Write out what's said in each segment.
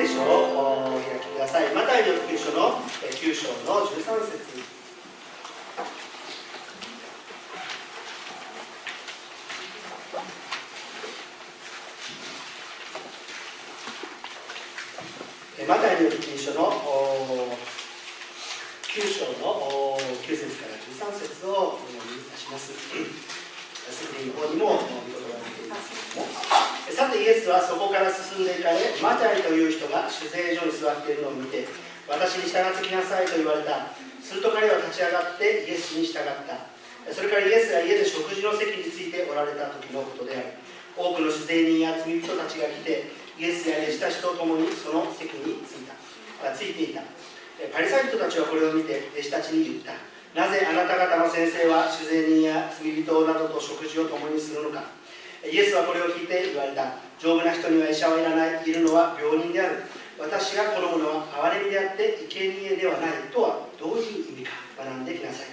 聖書をお開きください。マタイの福音書の9章の13節。マタイの福音書の9章の9節から13節をお読みいたします。スクリーンの方にも見ることができますけれども、さてイエスはそこから進んでいかれ、マタイという人が酒税所に座っているのを見て、私に従ってきなさいと言われた。すると彼は立ち上がってイエスに従った。それからイエスが家で食事の席についておられた時のことである。多くの酒税人や罪人たちが来て、イエスや弟子たちと共にその席についていた。パリサイ人たちはこれを見て弟子たちに言った。なぜあなた方の先生は酒税人や罪人などと食事を共にするのか。イエスはこれを聞いて言われた。丈夫な人には医者はいらない。いるのは病人である。私が好むのは憐れみであって生贄ではないとはどういう意味か学んできなさい。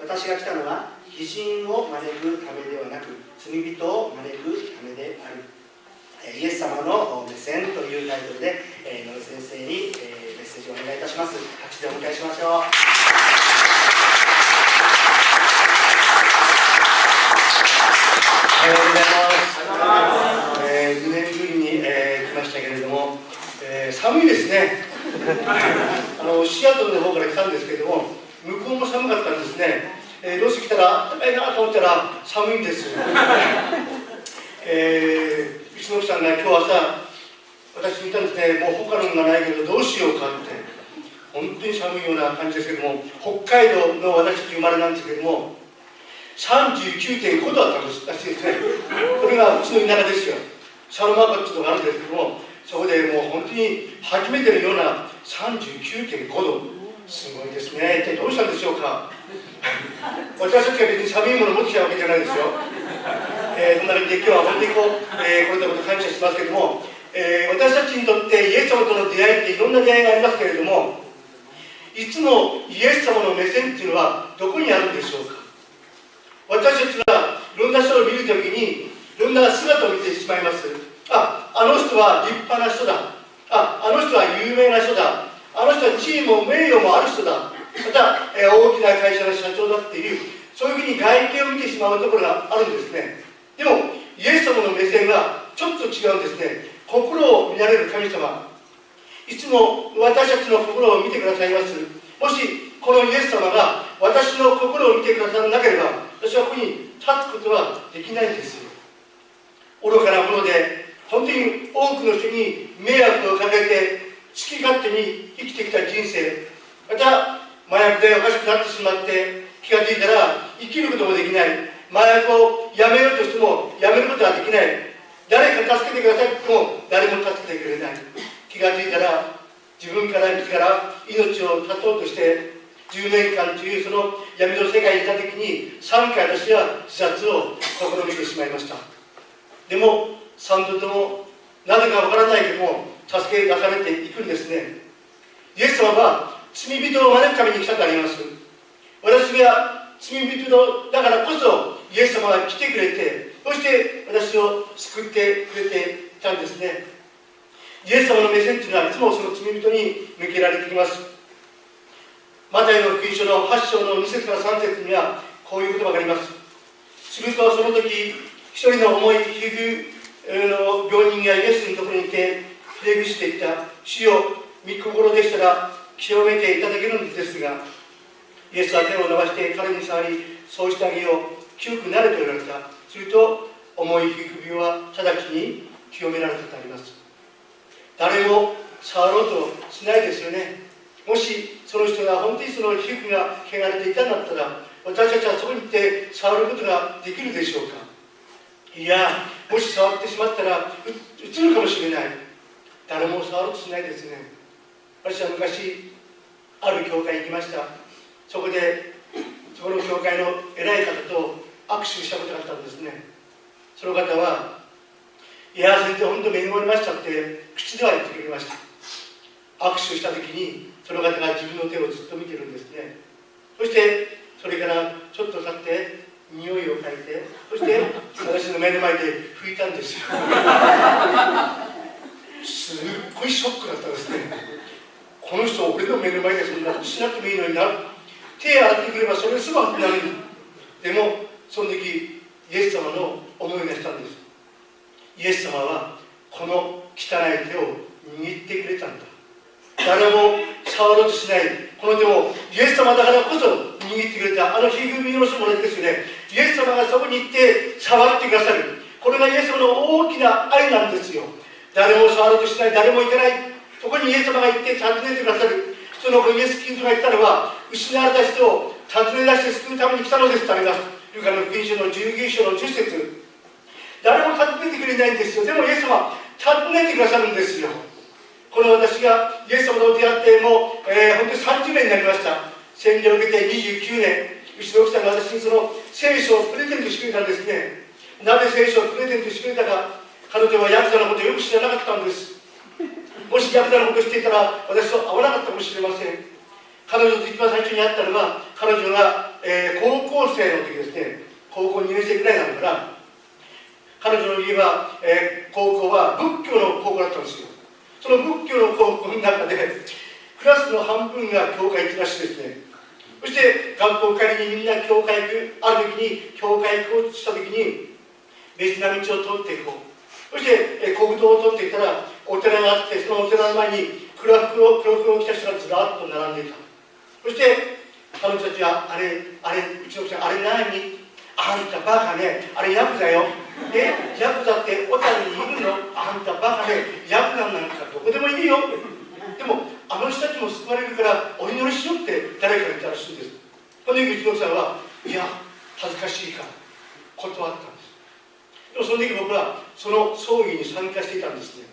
私が来たのは義人を招くためではなく罪人を招くためである。イエス様の目線というタイトルで野呂先生にメッセージをお願いいたします。拍手でお迎えしましょう。おはようございます。2年ぶりに来ましたけれども、寒いですね。シアトルの方から来たんですけれども、向こうも寒かったんですね。どうして来たら暖かいなと思ったら寒いんです。うちの奥さんが今日朝私に言ったんですね。もう他のものがないけどどうしようかって。本当に寒いような感じですけども、北海道の私たち生まれなんですけども、39.5 度あったらしいですね。これがうちの田舎ですよ。シャロマカっていうのがあるんですけども、そこでもう本当に初めてのような 39.5 度。すごいですね。一体どうしたんでしょうか。私たちが別に寒いものを持ってきたわけじゃないですよ。そんな感じで今日は本当にこういったことを感謝しますけれども、私たちにとってイエス様との出会いっていろんな出会いがありますけれども、いつもイエス様の目線っていうのはどこにあるんでしょうか。私たちはいろんな人を見るときにいろんな姿を見てしまいます。あの人は立派な人だ。あの人は有名な人だ。あの人は地位も名誉もある人だ。また、大きな会社の社長だっていう、そういうふうに外見を見てしまうところがあるんですね。でもイエス様の目線はちょっと違うんですね。心を見られる神様、いつも私たちの心を見てくださいます。もしこのイエス様が私の心を見てくださらなければ、私はここに立つことはできないんですよ。愚かなもので本当に多くの人に迷惑をかけて好き勝手に生きてきた人生、また麻薬でおかしくなってしまって気がついたら生きることもできない。麻薬をやめようとしてもやめることはできない。誰か助けてくださいと言っても誰も助けてくれない。気がついたら自分から命を絶とうとして10年間というその闇の世界にいた時に3回私は自殺を試みてしまいました。でも3度ともなぜかわからないけども助け出されていくんですね。イエス様は罪人を招くために来たとあります。私が罪人だからこそイエス様が来てくれて、そして私を救ってくれていたんですね。イエス様の目線というのはいつもその罪人に向けられてきます。マタイの福音書の8章の2節から3節にはこういう言葉があります。するとその時一人の重い皮膚の病人がイエスのところにいてひれ伏していった。主よ、御心でしたら清めていただけるのですが、イエスは手を伸ばして彼に触り、そうしてあげよう、清くなれと言われた。すると重い皮膚病は直ちに清められたとあります。誰も触ろうとしないですよね。もしその人が本当にその皮膚が汚れていたんだったら、私たちはそこに行って触ることができるでしょうか。いや、もし触ってしまったらうつるかもしれない。誰も触ろうとしないですね。私は昔ある教会に行きました。そこでそこの教会の偉い方と握手したことがあったんですね。その方は、いや先生本当に恵まれましたって口では言ってくれました。握手した時にその方が自分の手をずっと見てるんですね。そしてそれからちょっと経って匂いを嗅いで、そして私の目の前で拭いたんですよ。すっごいショックだったんですね。この人、俺の目の前でそんなことしなくてもいいのにな。手洗ってくればそれですぐになる。でも、その時、イエス様の思いがしたんです。イエス様は、この汚い手を握ってくれたんだ。誰も触ろうとしない、この手をイエス様だからこそ握ってくれた、ひぐみの人もですよね。イエス様がそこに行って触ってくださる。これがイエス様の大きな愛なんですよ。誰も触ろうとしない、誰も行かない。そこにイエス様が行って訪ねてくださる。そのイエス・キリストが言ったのは、失われた人を訪ね出して救うために来たのですとあります。ルカの福音書の19章の10節。誰も訪ねてくれないんですよ。でもイエス様は訪ねてくださるんですよ。この私がイエス様と出会ってもう、本当に30年になりました。洗礼を受けて29年、うちの奥さんが私にその聖書をプレゼントしてくれたんですね。なぜ聖書をプレゼントしてくれたか、彼女はヤクザのことをよく知らなかったんです。もしヤクザのことを知っていたら、私と会わなかったかもしれません。彼女と一番最初に会ったのは、彼女が、高校生の時ですね。高校2年生ぐらいなのかな。彼女の家は、高校は仏教の高校だったんですよ。その仏教の高校の中で、クラスの半分が教会行ってらしてですね。そして学校帰りにみんな教会行く、ある時に教会行こうとした時に、別な道を通っていこう。そして国道を通っていったら、お寺があって、そのお寺の前に黒服を着た人がずらっと並んでいた。そして彼女たちは、あれ、うちの人は、あれ何？あんたバカね、あれヤクザよ。ヤクザって小樽にいるの？あんたバカね、ヤクザなんかどこでもいるよ。でも、あの人たちも救われるからお祈りしようって誰かが言ったらしいんです。この時うちの奥さんは、いや、恥ずかしいから断ったんです。でもその時僕はその葬儀に参加していたんですね。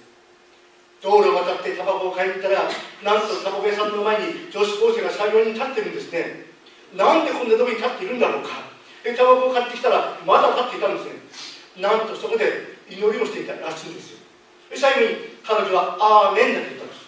道路を渡ってタバコを買いに行ったら、なんとタバコ屋さんの前に女子高生が3、4人立ってるんですね。なんでこんなとこに立っているんだろうか。で、タバコを買ってきたら、まだ立っていたんですね。なんとそこで祈りをしていたらしいんですよ。で、最後に彼女は、アーメンだと言ったんです。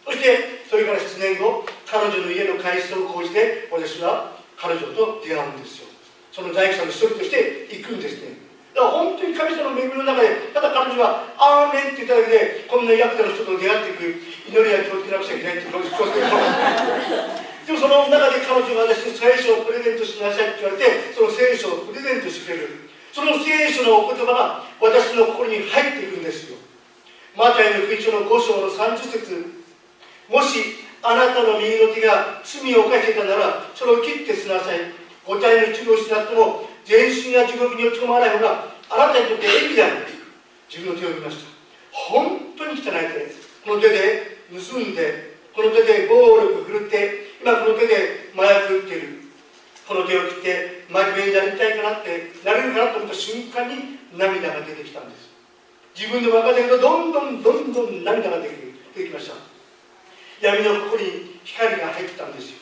そして、それから7年後、彼女の家の改装を講じて、私は彼女と出会うんですよ。その大工さんの一人として行くんですね。だから本当に神様の恵みの中で、ただ彼女は「アーメン」って言っただけで、こんなヤクザの人と出会っていく、祈りは気をつけなくちゃいけないって気をつけてでもその中で彼女が私に聖書をプレゼントしなさいって言われて、その聖書をプレゼントしてくれる。その聖書のお言葉が私の心に入っていくんですよ。マタイの福音書の5章の30節。もしあなたの右の手が罪を犯していたなら、それを切って捨てなさい。五体の一部を失っても全身が地獄に落ち込まない方があなたにとって益である。自分の手を見ました。本当に汚い手。この手で盗んで、この手で暴力振るって、今この手で麻薬打っている。この手を切って真面目になりたいかなって、なれるかなと思った瞬間に涙が出てきたんです。自分の若手がどんどん涙が出てきました。闇の心に光が入ってたんですよ。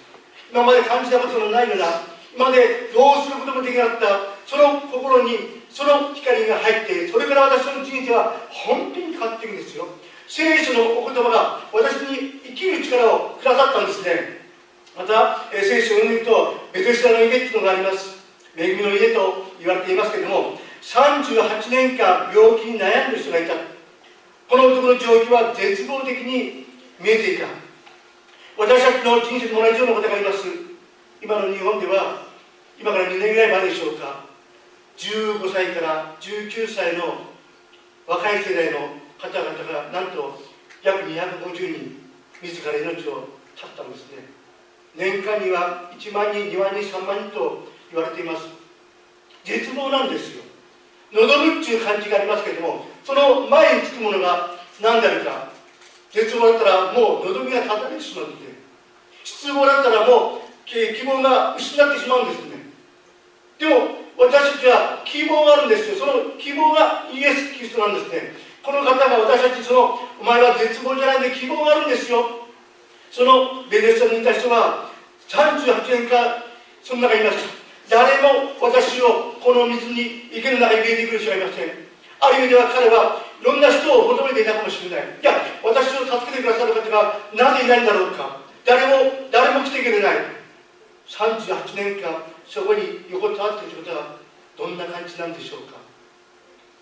今まで感じたことのないような、今までどうすることもできなかった、その心にその光が入って、それから私の人生は本当に変わっていくんですよ。聖書のお言葉が私に生きる力をくださったんですね。また、聖書を読んでいくと、ベテスダの家っていうのがあります。恵みの家と言われていますけれども、38年間病気に悩んでいる人がいた。この男の状況は絶望的に見えていた。私たちの人生と同じようなことがあります。今の日本では、今から2年ぐらい前でしょうか、15歳から19歳の若い世代の方々がなんと約250人自ら命を絶ったんですね。年間には1万人、2万人、3万人と言われています。絶望なんですよ。望むっていう感じがありますけれども、その前につくものが何であるか。絶望だったらもう望みが絶たれてしまうんですね。失望だったらもう希望が失ってしまうんですね。でも私たちは希望があるんですよ。その希望がイエス・キリストなんですね。この方が私たちお前は絶望じゃないんで希望があるんですよ。そのベテスダにいた人は38年間その中にいました。誰も私をこの水に池の中に入れてくる人はいません。ある意味では彼はいろんな人を求めていたかもしれない。いや、私を助けてくださる方がなぜいないんだろうか。誰も来てくれない。38年間そこに横たわっていることはどんな感じなんでしょうか。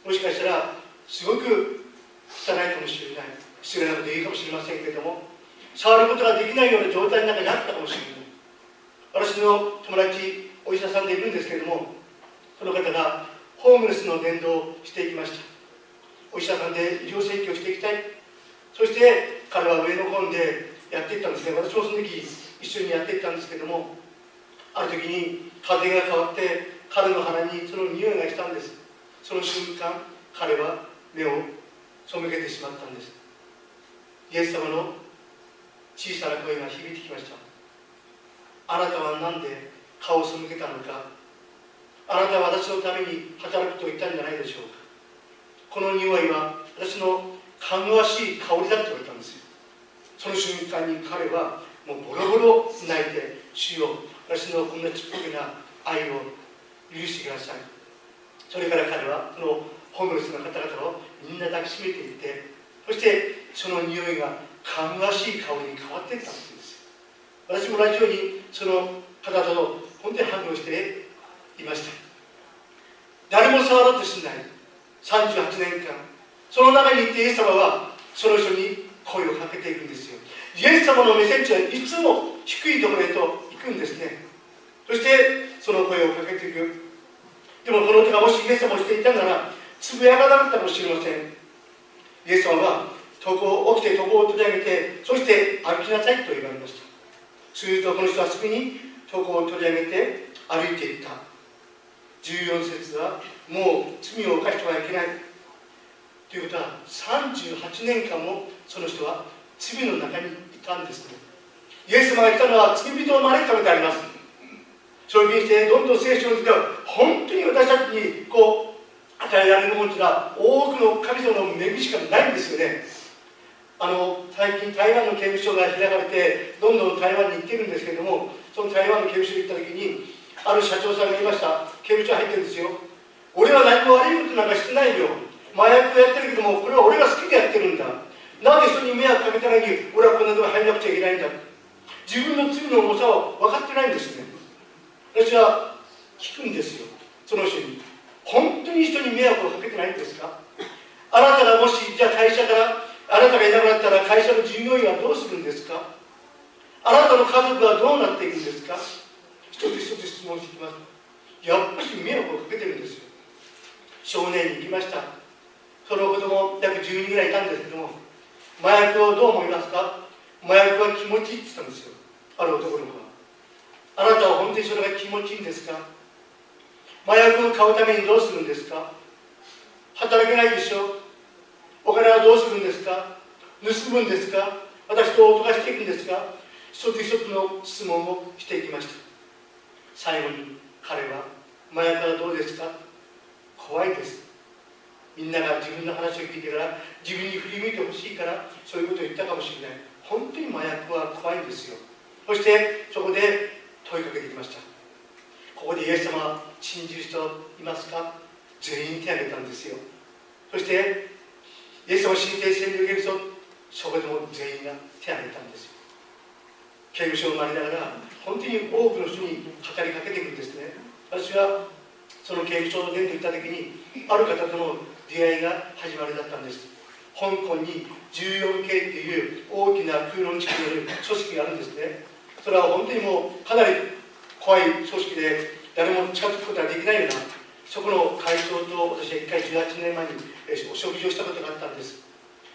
もしかしたらすごく汚いかもしれない。失礼なこと言うかもしれませんけれども、触ることができないような状態の中にあったかもしれない。私の友達、お医者さんでいるんですけれども、その方がホームレスの伝道をしていきました。お医者さんで医療請求をしていきたい。そして彼は上の方でやっていったんですね。私もその時一緒にやっていったんですけれども、ある時に風が変わって彼の鼻にその匂いがしたんです。その瞬間、彼は目を背けてしまったんです。イエス様の小さな声が響いてきました。あなたは何で顔を背けたのか。あなたは私のために働くと言ったんじゃないでしょうか。この匂いは私のかぐわしい香りだと言われたんですよ。その瞬間に彼はもうボロボロ泣いて、主よ、私のこんなちっぽけな愛を許してください。それから彼はそのホームレスの方々をみんな抱きしめていって、そしてその匂いがかぐわしい香りに変わっていったんです。私も同じようにその方と本当に反応していました。誰も触ろうとしない38年間、その中にいてイエス様はその人に声をかけていくんですよ。イエス様の目線値はいつも低いところへと行くんですね。そしてその声をかけていく。でもこの人がもしイエス様をしていたならつぶやかなかったかもしれません。イエス様は起きて床を取り上げて、そして歩きなさいと言われました。するとこの人はすぐに床を取り上げて歩いていった。14節はもう罪を犯してはいけないということは、38年間もその人は罪の中にいたんですね。イエス様が来たのは罪人を招くためであります。そういうふうにしてどんどん聖書の時では本当に私たちに与えられるものというのは多くの神様の恵みしかないんですよね。最近台湾の刑務所が開かれてどんどん台湾に行ってるんですけれども、その台湾の刑務所に行った時にある社長さんが言いました。刑務所入ってるんですよ。俺は何も悪いことなんかしてないよ。麻薬をやってるけども、これは俺が好きでやってるんだ。なんで人に迷惑かけたのに俺はこんなところ入らなくちゃいけないんだ。自分の罪の重さを分かってないんですね。私は聞くんですよ、その人に。本当に人に迷惑をかけてないんですか。あなたがもしじゃあ会社からあなたがいなくなったら会社の従業員はどうするんですか。あなたの家族はどうなっていくんですか。一つ一つ質問してきます。やっぱり迷惑をかけてるんですよ。少年に行きました。その子供約10人ぐらいいたんですけども、麻薬をどう思いますか。麻薬は気持ちいいって言ったんですよ、ある男の子は。あなたは本当にそれが気持ちいいんですか。麻薬を買うためにどうするんですか。働けないでしょ。お金はどうするんですか。盗むんですか。私と脅かしていくんですか。一つ一つの質問をしていきました。最後に彼は、麻薬はどうですか。怖いです。みんなが自分の話を聞いてから自分に振り向いてほしいからそういうことを言ったかもしれない。本当に麻薬は怖いんですよ。そしてそこで問いかけてきました。ここでイエス様は信じる人いますか。全員手を挙げたんですよ。そしてイエス様を信じて洗礼を受ける人、そこでも全員が手を挙げたんですよ。刑務所を回りながら本当に多くの人に語りかけていくんですね。私はその刑務所の伝道に行った時にある方との出会いが始まりだったんです。香港に14系っていう大きな空論地区の組織があるんですね。それは本当にもうかなり怖い組織で誰も近づくことができないような、そこの会長と私は1回18年前にお食事をしたことがあったんです。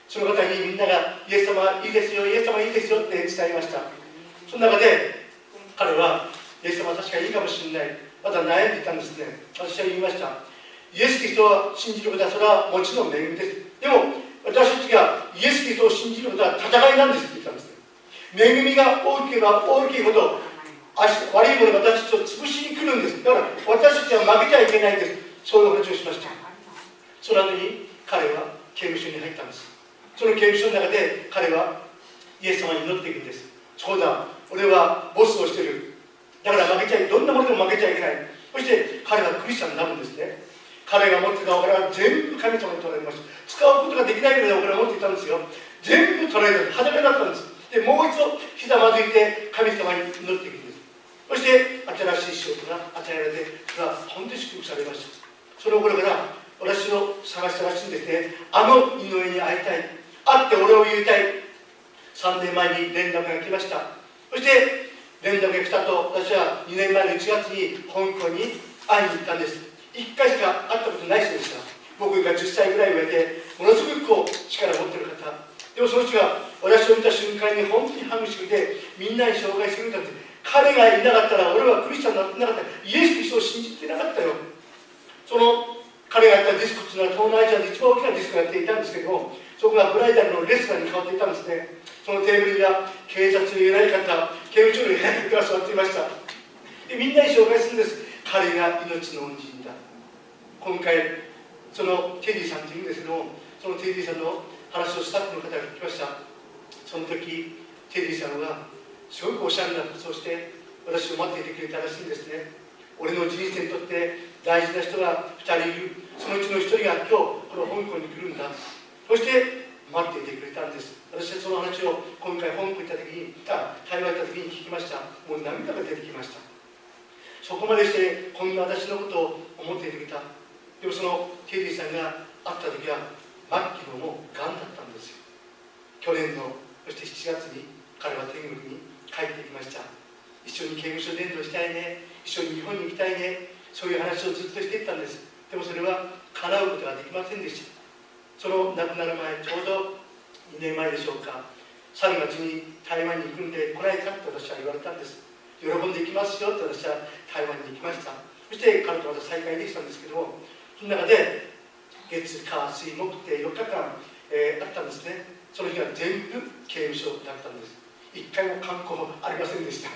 その方にみんながイエス様いいですよ、イエス様いいですよって伝えました。その中で彼はイエス様は確かにいいかもしれない、まだ悩んでいたんですね。私は言いました。イエス・キリストを信じることはそれはもちろん恵みです。でも私たちがイエス・キリストを信じることは戦いなんですって言ったんですね。恵みが大きければ大きいほど悪いものが私たちを潰しに来るんです。だから私たちは負けちゃいけないんです。そういう話をしました。その後に彼は刑務所に入ったんです。その刑務所の中で彼はイエス様に祈っていくんです。そうだ、俺はボスをしてる。だから負けちゃい、どんなものでも負けちゃいけない。そして彼はクリスチャンになるんですね。彼が持っていたお金は全部神様に取られました。使うことができないぐらいお金を持っていたんですよ。全部取られた、裸だったんです。で、もう一度ひざまずいて神様に祈っていくんです。そして新しい仕事が与えられて、それは本当に祝福されました。その頃から私を探したらしいんですね。あの井上に会いたい。会って俺を言いたい。3年前に連絡が来ました。そして連絡が来たと、私は2年前の1月に香港に会いに行ったんです。1回しか会ったことない人でした。僕が10歳ぐらい上で、ものすごく力を持っている方。でもその人が私を見た瞬間に本当にハグしてくれて、みんなに紹介してくれたんです。彼がいなかったら、俺はクリスチャンになってなかった。イエス・キリストを信じてなかったよ。その彼がやったディスコっていうのは東南アジアで一番大きなディスコをやっていたんですけども、そこがブライダルのレストランに変わっていたんですね。そのテーブルには警察の偉い方、刑務所の偉い方が座っていました。でみんなに紹介するんです。彼が命の恩人だ。今回そのテディさんというんですけども、そのテディさんの話をスタッフの方が聞きました。その時テディさんはすごくおしゃれな服装をして私を待っていてくれたらしいんですね。俺の人生にとって大事な人が2人いる。そのうちの1人が今日この香港に来るんだ。そして待っていてくれたんです。私はその話を今回香港行った時に、台湾行った時に聞きました。もう涙が出てきました。そこまでしてこんな私のことを思っていてくれた。でもそのテディさんが会った時は末期のもうがんだったんですよ。去年のそして7月に彼は天国に帰ってきました。一緒に刑務所伝道したいね、一緒に日本に行きたいね、そういう話をずっとしていったんです。でもそれは叶うことができませんでした。その亡くなる前、ちょうど2年前でしょうか、3月に台湾に行くんで来ないかって私は言われたんです。喜んで行きますよって私は台湾に行きました。そして彼とまた再会できたんですけども、その中で月火水木って4日間、あったんですね。その日は全部刑務所だったんです。一回も観光ありませんでした。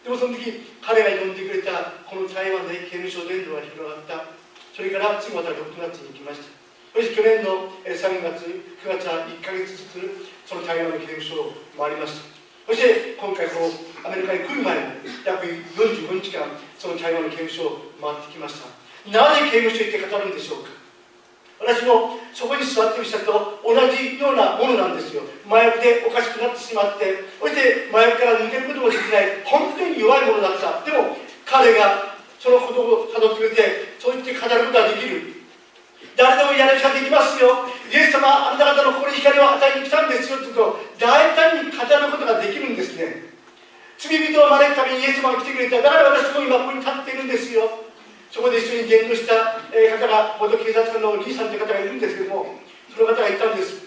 でもその時彼が呼んでくれたこの台湾で刑務所伝道が広がった。それから次また6月に行きました。そして去年の3月9月は1ヶ月ずつその台湾の刑務所を回りました。そして今回このアメリカに来る前に約45日間その台湾の刑務所を回ってきました。なぜ刑務所行って語るんでしょうか。私もそこに座っている人と同じようなものなんですよ。麻薬でおかしくなってしまって、そして麻薬から抜けることもできない、本当に弱いものだった。でも彼がそのことをたどってくれて、そう言って語ることができる。誰でもやるしかできますよ。イエス様、あなた方の心に光を与えに来たんですよというと、大胆に語ることができるんですね。罪人を招くためにイエス様が来てくれた。だから私も今ここに立っているんですよ。そこで一緒に伝道した方が、元警察官のおじいさんという方がいるんですけども、その方が言ったんです。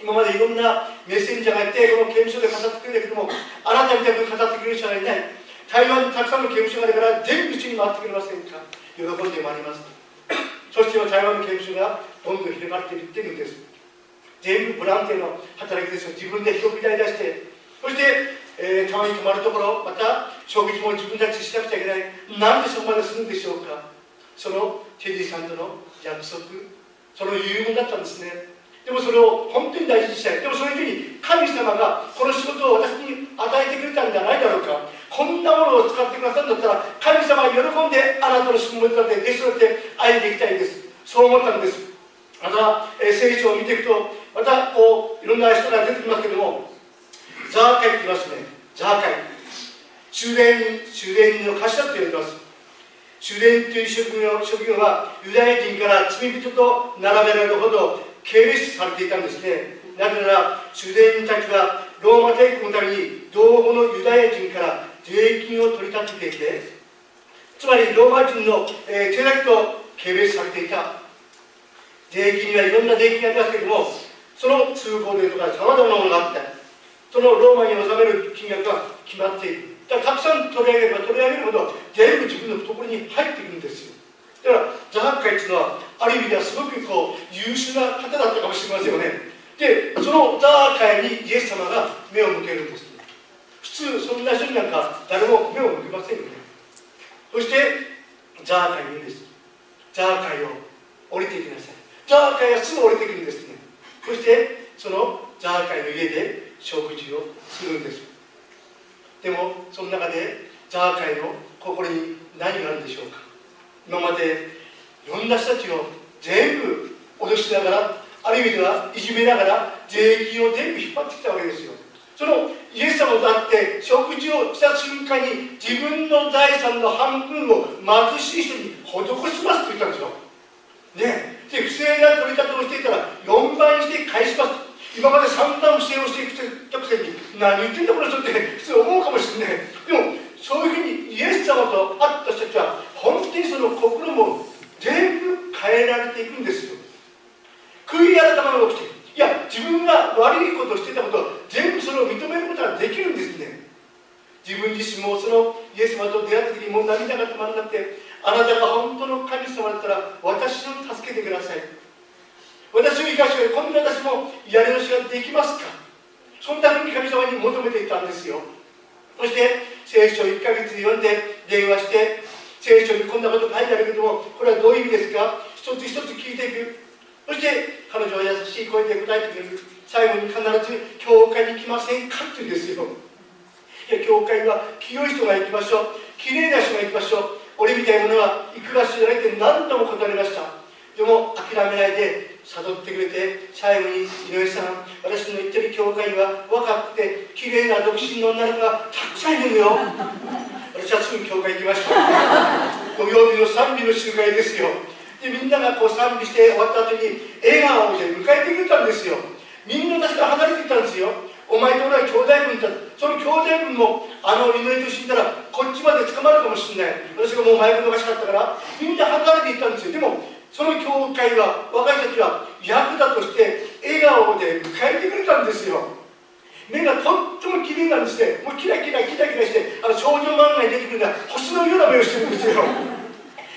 今までいろんなメッセンジャーがいて、この刑務所で語ってくれるけども、あなたみたいに語ってくれる人はいない。台湾にたくさんの刑務所があるから、全部一緒に回ってくれませんか。喜んでまいります。そして台湾の刑務所がどんどん広がっていってるんです。全部ボランティアの働きですよ。自分で広くやり出して、そしてたまに泊まるところ、また食事も自分たちしなくちゃいけない。なんでそこまでするんでしょうか。そのテディさんとの約束、その遺言だったんですね。でもそれを本当に大事にしたい。でもその時に神様がこの仕事を私に与えてくれたんじゃないだろうか。こんなものを使ってくださるんだったら、神様が喜んであなたの仕事だって弟子とって歩んでいきたいです。そう思ったんです。また、聖書を見ていくと、またこういろんな人が出てきますけども、ザーカイって言いますね。ザーカイ。修練人の頭と言われています。修練という職業はユダヤ人から罪人と並べられるほど軽蔑されていたんですね。なぜなら修練人たちはローマ帝国のために同胞のユダヤ人から税金を取り立てていて、つまりローマ人の手だけと軽蔑されていた。税金にはいろんな税金がありますけれども、その通行税とかさまざまなものがあって、そのローマに納める金額が決まっている。だからたくさん取り上げれば取り上げるほど全部自分の懐に入ってくるんですよ。だからザーカイというのはある意味ではすごく優秀な方だったかもしれませんよね。でそのザーカイにイエス様が目を向けるんです。普通そんな人になんか誰も目を向けませんよね。そしてザーカイに言うんです。ザーカイを降りていきなさい。ザーカイがすぐ降りてくるんですね。そしてそのザーカイの家で食事をするんです。でもその中でザーカイの心に何があるんでしょうか。今までいろんな人たちを全部脅しながら、ある意味ではいじめながら税金を全部引っ張ってきたわけですよ。そのイエス様だって食事をした瞬間に自分の財産の半分を貧しい人に施しますと言ったんですよ。ね、で不正な取り方をしていたら4倍にして返します。今まで散々不正をしてきたくせに何言ってんだこの人って普通思うかもしれない。でもそういうふうにイエス様と会った人たちは本当にその心も全部変えられていくんですよ。悔い改めが起きて、いや自分が悪いことをしてたことを全部それを認めることができるんですね。自分自身もそのイエス様と出会った時にもう涙が止まらなくて、あなたが本当の神様だったら私を助けてください、私を生かしてこんな私もやり直しができますか、そんなふうに神様に求めていたんですよ。そして聖書を1ヶ月読んで電話して、聖書にこんなこと書いてあるけどもこれはどういう意味ですか、一つ一つ聞いていく。そして彼女は優しい声で答えてくれる。最後に必ず教会に来ませんかって言うんですよ。いや教会は清い人が行きましょう、きれいな人が行きましょう、俺みたいなものは行く場所じゃなくて何度も断りました。でも諦めないで悟ってくれて、最後に井上さん、私の言ってる教会は若くてきれいな独身の女の子がたくさんいるのよ。私はすぐ教会行きました。土曜日の賛美の集会ですよ。でみんながこう賛美して終わった後に笑顔で迎えてくれたんですよ。みんな私から離れていったんですよ。お前と俺は兄弟分だ。その兄弟分も祈りと死んだらこっちまで捕まるかもしれない。私がもうマイクのがしかったからみんな離れていったんですよ。でもその教会は若い人たちは役だとして笑顔で迎えてくれたんですよ。目がとっても綺麗なんですね。もうキラキラキラキラして少女漫画に出てくるような星のような目をしてるんですよ。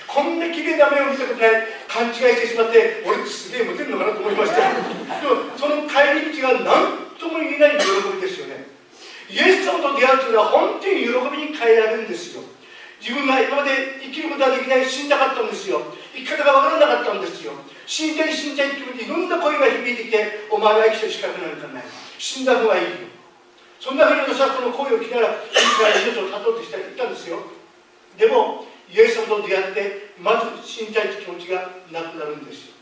こんな綺麗な目を見たことない、勘違いしてしまって俺ってすげえモテるのかなと思いました。でもその帰り道が何とも言えない喜びですよね。イエス様と出会うというのは本当に喜びに変えられるんですよ。自分が今まで生きることができない、死んだかったんですよ。生き方が分からなかったんですよ。死んじゃい死んじゃいって言っていろんな声が響いてきて、お前は生きてる資格なんかない、死んだ方がいいよ、そんなふうに私はこの声を聞きながら自ら命を絶とうとしていったんですよ。でもイエス様と出会ってまず死にたいという気持ちがなくなるんですよ。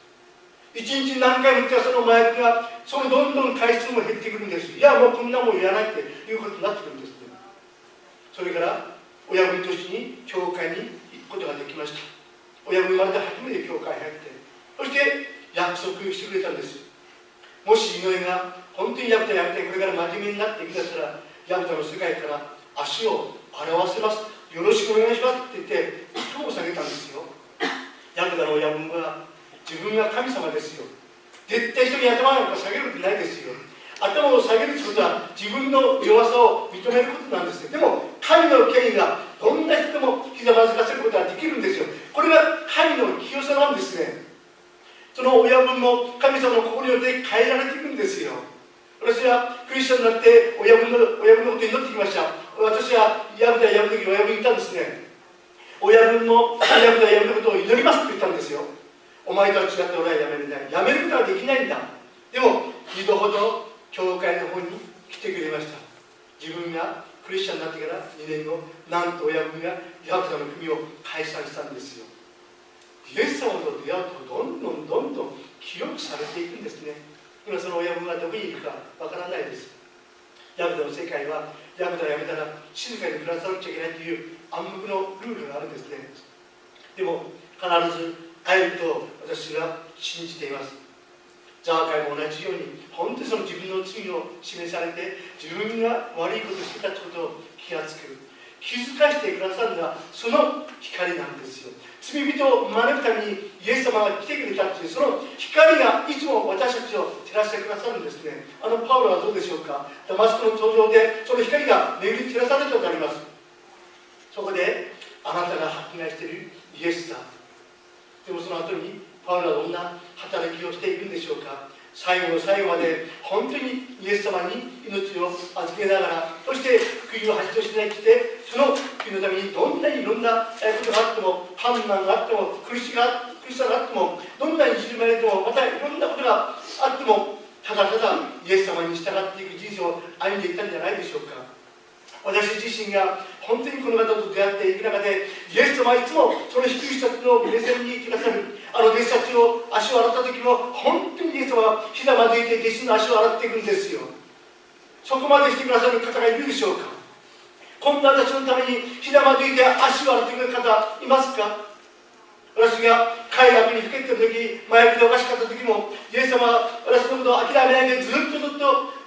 一日何回も言ったその麻薬がそのどんどん回数も減ってくるんです。いやもうこんなもんいらないっていうことになってくるんですね。それから親分としてに教会に行くことができました。親分生まれて初めて教会に入って、そして約束してくれたんです。もし井上が本当にヤクザやめてこれから真面目になっていくんだったら、ヤクザの世界から足を洗わせます、よろしくお願いしますって言って頭を下げたんですよ。ヤクザの親分は自分が神様ですよ。絶対人に頭なんか下げることないですよ。頭を下げるということは自分の弱さを認めることなんですよ。でも神の権威がどんな人でもひざまずかせることができるんですよ。これが神の清さなんですね。その親分も神様の心によって変えられていくんですよ。私はクリスチャンになって親分のことに祈ってきました。私はヤクザやめる時に親分に言ったんですね。親分もヤクザやめることを祈りますって言ったんですよ。お前とは違って俺はやめるんだ、やめることはできないんだ。でも2度ほど教会の方に来てくれました。自分がクリスチャンになってから2年後、なんと親分がヤクザの組を解散したんですよ。イエス様と出会うとどんどんどんどん記憶されていくんですね。今その親分がどこにいるかわからないです。ヤクザの世界はヤクザをやめたら静かに暮らさなくちゃいけないという暗黙のルールがあるんですね。でも必ず会えると私は信じています。ザーカイも同じように本当にその自分の罪を示されて自分が悪いことをしてたということを気がつく、気づかせてくださるのはその光なんですよ。罪人を招くためにイエス様が来てくれたというその光がいつも私たちを照らしてくださるんですね。パウロはどうでしょうか。ダマスコの登場でその光が巡り照らされたとあります。そこであなたが迫害しているイエスだ。でもその後にパウロはどんな働きをしていくんでしょうか。最後の最後まで本当にイエス様に命を預けながら、そして福音を恥としないして、その福音のためにどんなにいろんなことがあっても、困難があっても、苦しさがあっても、どんなにいじめられても、またいろんなことがあっても、ただただイエス様に従っていく人生を歩んでいったんじゃないでしょうか。私自身が本当にこの方と出会っていく中で、イエス様はいつもその低い人たちの目線にいてくださる。弟子たちを足を洗った時も本当にイエス様はひざまずいて弟子の足を洗っていくんですよ。そこまでしてくださる方がいるでしょうか。こんな私のためにひざまずいて足を洗ってくれる方いますか。私が快楽にふけてる時、麻薬でおかしかった時も、イエス様は私のことを諦めないでずっと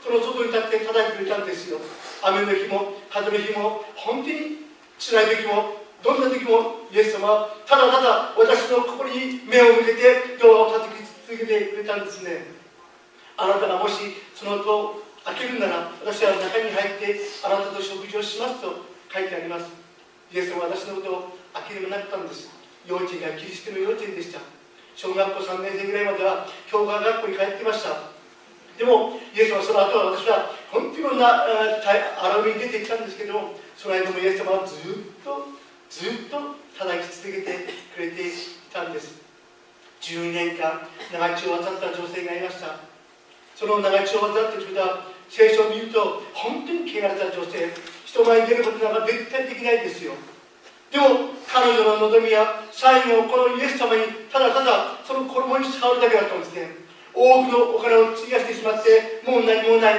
その外に立って叩いてくれたんですよ。雨の日も風の日も、本当に辛い時も、どんな時もイエス様はただただ私の心に目を向けてドアを叩き続けてくれたんですね。あなたがもしその戸を開けるなら、私は中に入ってあなたと食事をしますと書いてあります。イエス様は私のことを諦めなかったんです。幼稚園がキリストの幼稚園でした。小学校3年生ぐらいまでは教科学校に通ってました。でもイエス様はその後は、私は本当にいろんな荒海に出てきたんですけども、その間もイエス様はずっと叩き続けてくれていたんです。12年間長血を患った女性がいました。その長血を患った女性は聖書を見ると本当に汚れた女性、人前に出ることなんか絶対できないですよ。でも彼女の望みは最後このイエス様にただただその衣に触るだけだったんですね。多くのお金を費やしてしまってもう何もない。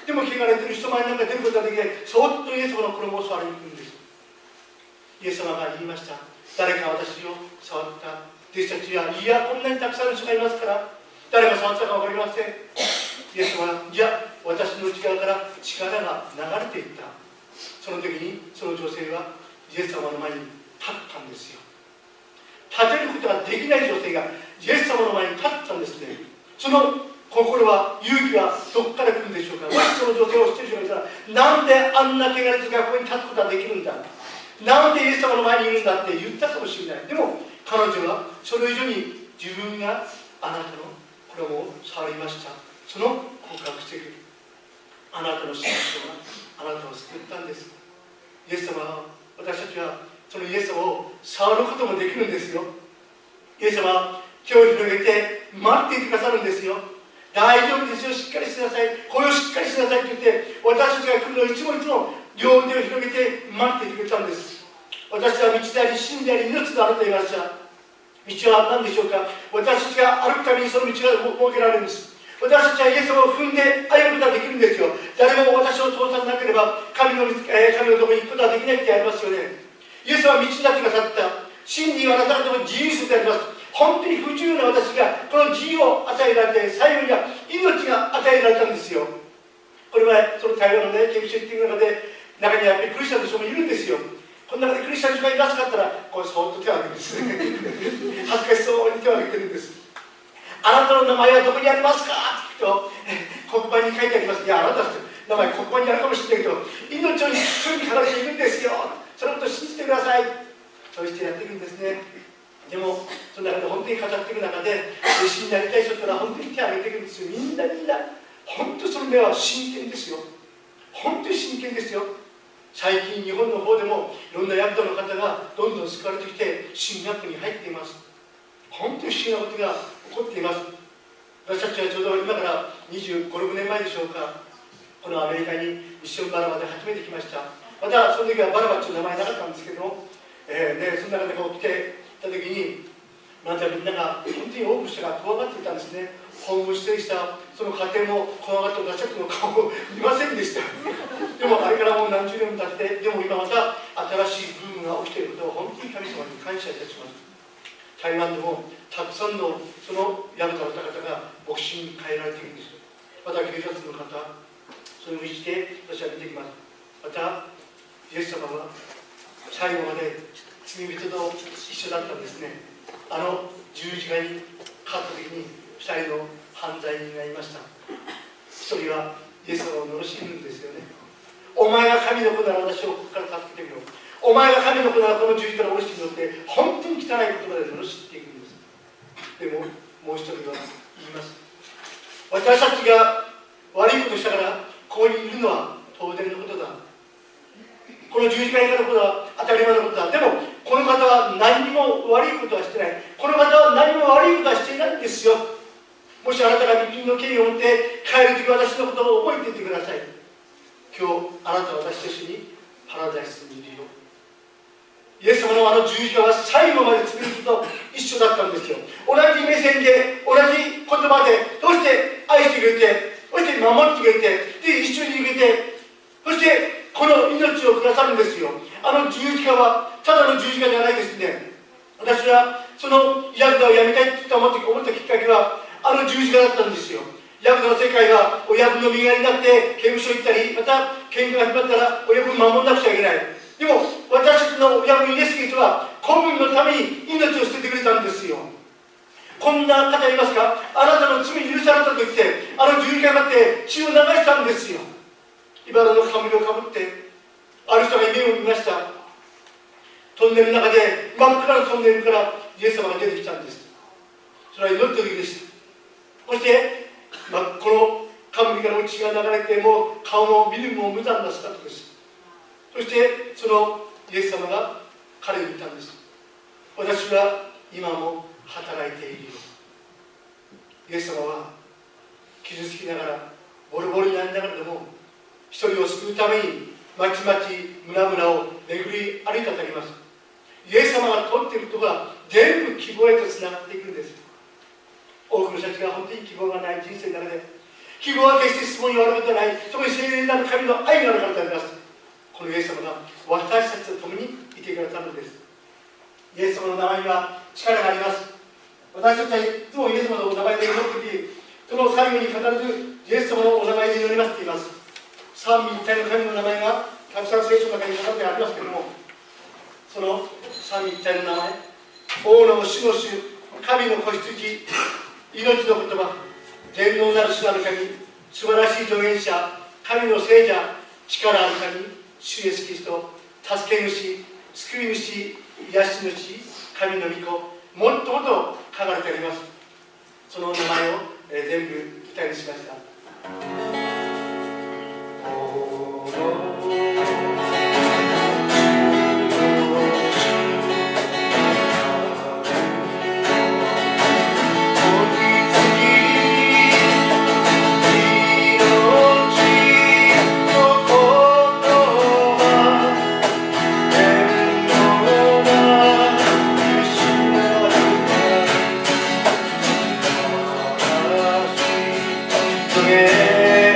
でも汚れてる人前になんか出ることができない。そっとイエス様の衣を触りに行くんです。イエス様が言いました。誰か私を触った。弟子たちは、いや、こんなにたくさんの人がいますから、誰が触ったか分かりません。イエス様は、いや、私の内側から力が流れていった。その時に、その女性はイエス様の前に立ったんですよ。立てることができない女性がイエス様の前に立ったんですね。その心は、勇気はどこから来るんでしょうか。もしその女性を知っている人がいたら、なんであんな汚れた学校に立つことができるんだ、なんでイエス様の前にいるんだって言ったかもしれない。でも彼女はそれ以上に自分があなたの衣を触りました。その告白している。あなたの信仰があなたを救ったんです。イエス様は、私たちはそのイエス様を触ることもできるんですよ。イエス様は手を広げて待っていてくださるんですよ。大丈夫ですよ、しっかりしなさい、これをしっかりしなさいって言って、私たちが来るのをいつも両腕を広げて待っていてくれたんです。私は道であり真であり命とあなた言いました。道は何でしょうか。私たちが歩くためにその道が設けられるんです。私たちはイエス様を踏んで歩むことができるんですよ。誰も私を通さなければ神のところに行くことはできないってありますよね。イエスは道になってくださった。真理はあなた方の自由数であります。本当に不自由な私がこの自由を与えられて、最後には命が与えられたんですよ。これはその台湾のね、研修っていう中で、中にはやっぱりクリスチャンの人もいるんですよ。この中でクリスチャンの人がいなかったら、これそっと手を挙げるんですね。恥ずかしそうに手を挙げてるんです。あなたの名前はどこにありますかって聞くと、黒板に書いてあります。いや、あなたの名前黒板にあるかもしれないけど、命を一緒に書かれているんですよ。そのことを信じてください。そうしてやっていくんですね。でもその中で本当に語っていく中で、弟子になりたい人から本当に手を挙げていくんですよ。みんな本当にその目は真剣ですよ。本当に真剣ですよ。最近日本の方でもいろんなヤクザの方がどんどん救われてきて神学に入っています。本当に不思議なことが起こっています。私たちはちょうど今から25、6年前でしょうか、このアメリカにミッションバラバで初めて来ました。またその時はバラバという名前なかったんですけども、その中でこう来ていた時に、なんだみんなが本当に多くの人が怖がっていたんですね。ホームステイしたその家庭も怖がって私たちの顔を見ませんでした。でもあれからもう何十年も経って、でも今また新しいブームが起きていることを本当に神様に感謝いたします。台湾でもたくさんのそのヤクザの方が牧師に変えられているんです。また警察の方、そういうふうにして私は見てきます。またイエス様は最後まで罪人と一緒だったんですね。あの十字架にかかった時に2人の犯罪人がいました。1人はイエス様を罵るんですよね。お前が神の子なら私をここから助けてみろ。お前が神の子ならこの十字架の下ろしによって本当に汚い言葉で罵っていくんです。でももう1人は言います。私たちが悪いことしたからここにいるのは当然のことだ。この十字架にかかることは当たり前のことだ。でもこの方は何にも悪いことはしてない。この方は何も悪いことはしていないんですよ。もしあなたが御国の権威を持って帰るとき、私のことを覚えていてください。今日あなたは私と一緒にパラダイスにいるよ。イエス様のあの十字架は最後まで罪人と一緒だったんですよ。同じ目線で同じ言葉で、どうして愛してくれて、そして守ってくれて、で一緒にいて、そしてこの命をくださるんですよ。あの十字架はただの十字架じゃないですね。私はそのヤクザをやめたいと思ったきっかけはあの十字架だったんですよ。ヤクザの世界は親分の身代わりになって刑務所行ったり、また喧嘩が始まったら親分守んなくちゃいけない。でも私たちの親分イエス・キリストは子分のために命を捨ててくれたんですよ。こんな方いますか？あなたの罪許されたと言ってあの十字架になって血を流したんですよ。茨の冠をかぶってある人が夢を見ました。トンネルの中で真っ暗なトンネルからイエス様が出てきたんです。それは祈っている時でした。そして、この冠から血が流れてもう顔も見るも無残な姿です。そしてそのイエス様が彼に言ったんです。私は今も働いているよ。イエス様は傷つきながらボロボロになりながらでも一人を救うためにまちまち村々を巡り歩いたとあります。イエス様が通っていることが全部希望へとつながっていくんです。多くの人たちが本当に希望がない人生の中で、希望は決して質問に終わることはない、そこに聖霊なる神の愛があるからであります。このイエス様が私たちと共にいてくれたのです。イエス様の名前には力があります。私たちはいつもイエス様のお名前で祈っていて、その最後に必ずイエス様のお名前で祈りますと言います。三位一体の神の名前がたくさん聖書の中に書かれてありますけれども、その三位一体の名前、王の主の主、神の子羊、命の言葉、全能なる主なる神、素晴らしい助言者、神の聖者、力ある神、主イエスキリスト、助け主、救い主、癒し主、神の御子、もっともっと書かれてあります。その名前を全部歌にしました。Yeah.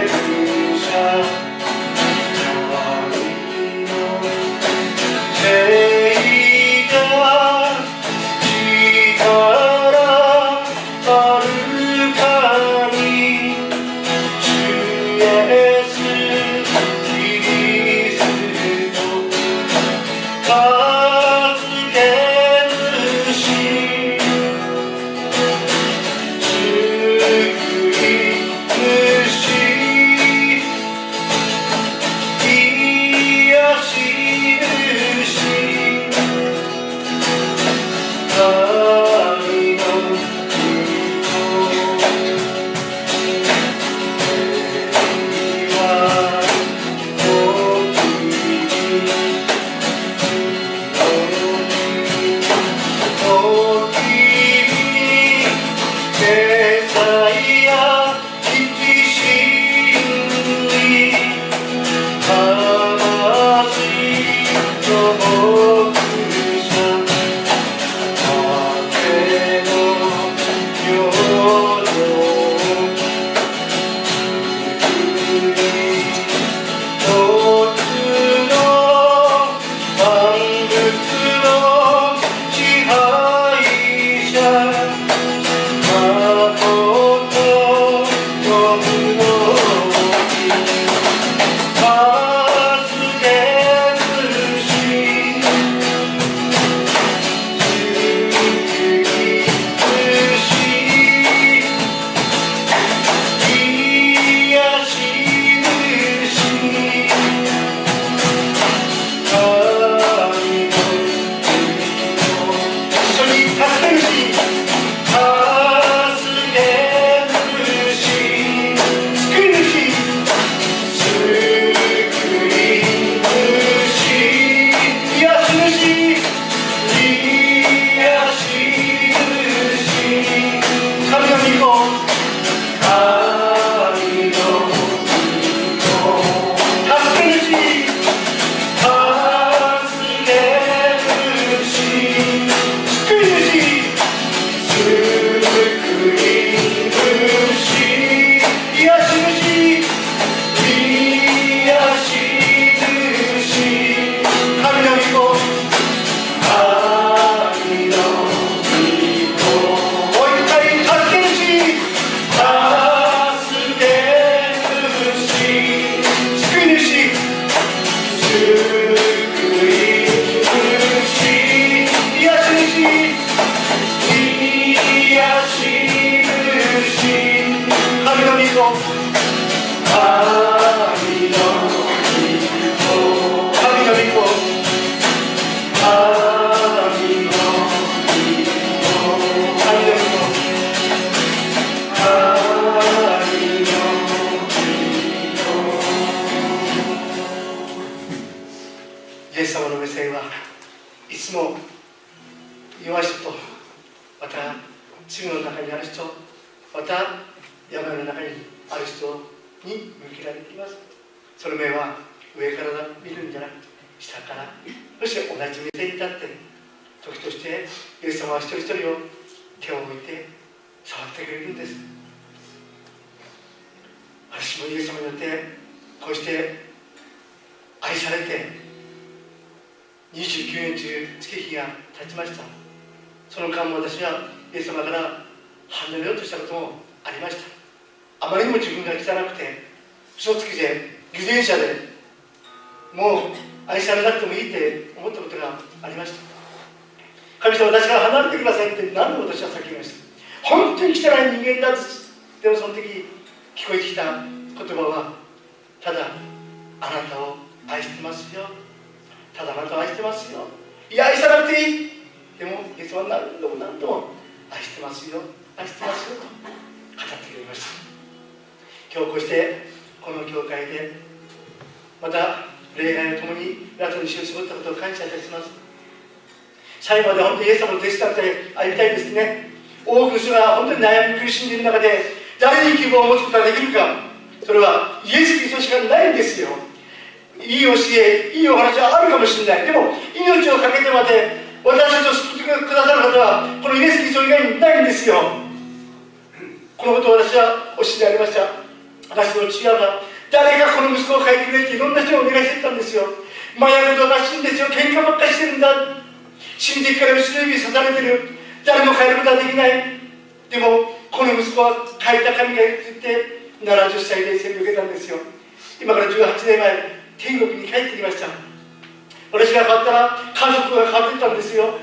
イエス様の目線はいつも弱い人と、また罪の中にある人、また病の中にある人に向けられています。その目は上から見るんじゃなくて下から、そして同じ目線に立って時としてイエス様は一人一人を手を置いて触ってくれるんです。私もイエス様によってこうして愛されて29年中月日が経ちました。その間も私はイエス様から離れようとしたこともありました。あまりにも自分が汚くて嘘つきで偽善者でもう愛されなくてもいいって思ったことがありました。神様、私から離れてくださいって何度も私は叫びました。本当に汚い人間だ。でもその時聞こえてきた言葉は、ただあなたを愛してますよ、ただあなたを愛してますよ、いや愛さなくていい、でもイエスは何度も何度も愛してますよ、愛してますよと語ってくれました。今日こうしてこの教会でまた礼拝を共にラトにしを絞ったことを感謝いたします。最後まで本当にイエス様の弟子だってありたいですね。多くの人が本当に悩み苦しんでいる中で誰に希望を持つことができるか、それはイエス・キリストしかないんですよ。いい教え、いいお話はあるかもしれない。でも命を懸けてまで私たちを救ってくださる方はこのイエス・キリスト以外にいないんですよ。このことを私は教えてありました。私の父親が誰かこの息子を書いてくれっていろんな人にお願いしてたんですよ。麻薬とおかしいんですよ、喧嘩ばっかりしてるんだ、親戚から後ろ指刺されてる、誰も変えることはできない。でもこの息子は書いた神がいるって言って70歳で洗礼を受けたんですよ。今から18年前天国に帰ってきました。私が変わったら家族が変わっていったんですよ。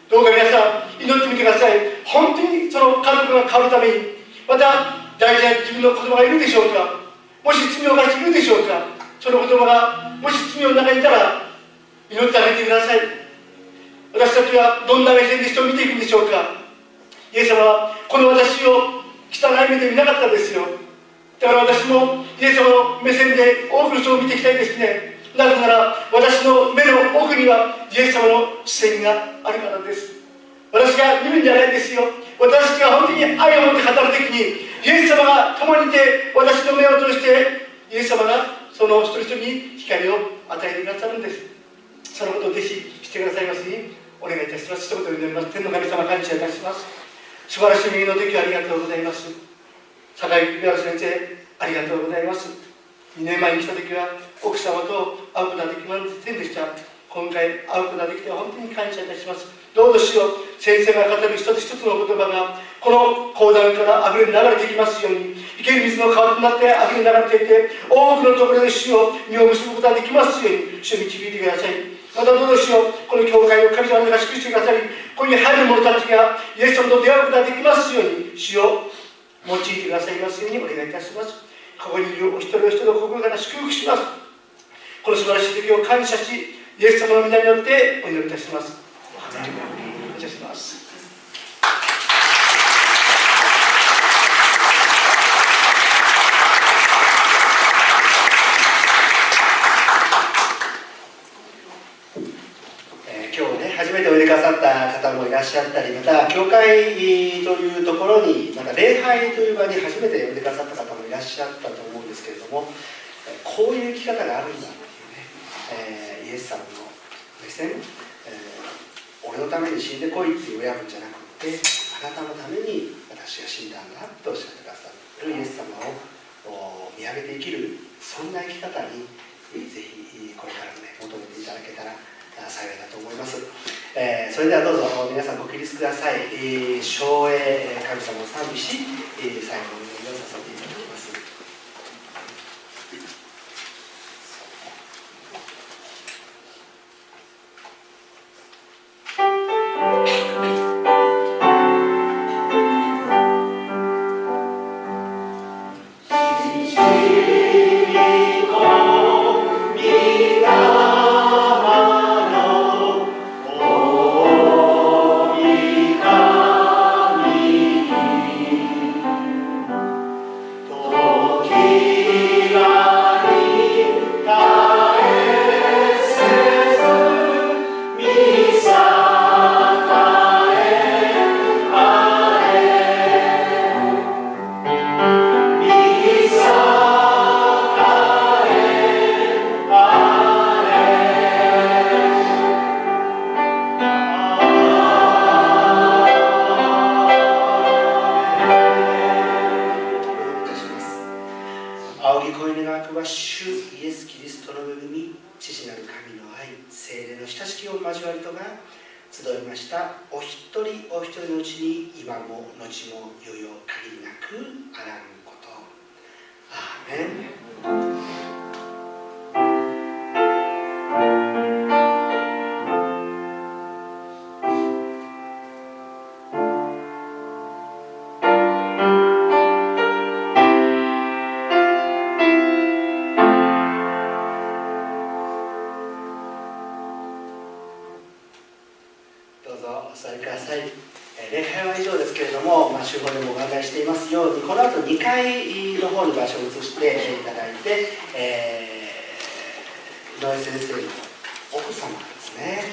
どうか皆さん祈ってみてください。本当にその家族が変わるために、また大事な自分の子供がいるでしょうか。もし罪を犯しているでしょうか。その子供がもし罪の中にいたら祈ってあげてください。私たちはどんな目線で人を見ていくんでしょうか。イエス様はこの私を汚い目で見なかったんですよ。だから私もイエス様の目線で多くの人を見ていきたいですね。なぜなら私の目の奥にはイエス様の視線があるからです。私が見るんじゃないんですよ。私が本当に愛を持って語るときにイエス様が共にいて、私の目を通してイエス様がその一人一人に光を与えてくださるんです。そのことをぜひしてくださいますようにお願いいたします。一言になります。天の神様、感謝いたします。素晴らしい右の時ありがとうございます。坂井美和先生、ありがとうございます。2年前に来た時は奥様と会うことができませんでした。今回会うことができて本当に感謝いたします。どうぞ主よ、先生が語る一つ一つの言葉がこの講談から溢れ流れてきますように、生ける水の川となって溢れ流れていて、多くのところで主を実を結ぶことができますように主導いてください。またどうぞ主よ、この教会を神様に祝福してくださり、ここに入る者たちがイエス様と出会うことができますように主を用いてくださいますようにお願いいたします。ここにいるお一人お一人の心から祝福します。この素晴らしい時を感謝し、イエス様の皆によってお祈りいたします。感謝します。今日ね、初めておいでくださった方もいらっしゃったり、また教会というところに、また礼拝という場に初めておいでくださった方もいらっしゃったと思うんですけれども、こういう生き方があるんだっていうね、イエス様の目線、俺のために死んでこいっていう親分じゃなくて、あなたのために私が死んだんだとおっしゃってくださるイエス様を見上げて生きる、そんな生き方にぜひこれからもね求めていただけたら幸いだと思います。それではどうぞ皆さんご起立ください。唱詠神様を賛美し、最後の祈りをさせていただきます。イエス・キリストの恵み、父なる神の愛、聖霊の親しきを交わりとが集いましたお一人お一人のうちに今も後も猶予限りなくあらんこと。アーメン。礼拝は以上ですけれども、手法でもお伺いしていますように、この後2階の方に場所を移していただいて、井上先生の奥様ですね、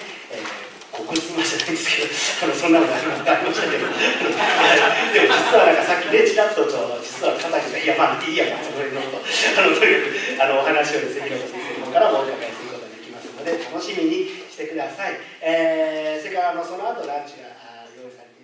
告妻じゃないんですけど、そんなのがありましたけど、でも実はさっきね、ちらっと実は肩にいや、まあいいや、それのとにかくお話をですね、広田先生の方からもお伺いすることができますので、楽しみにしてください。それからその後ランチが用意されています。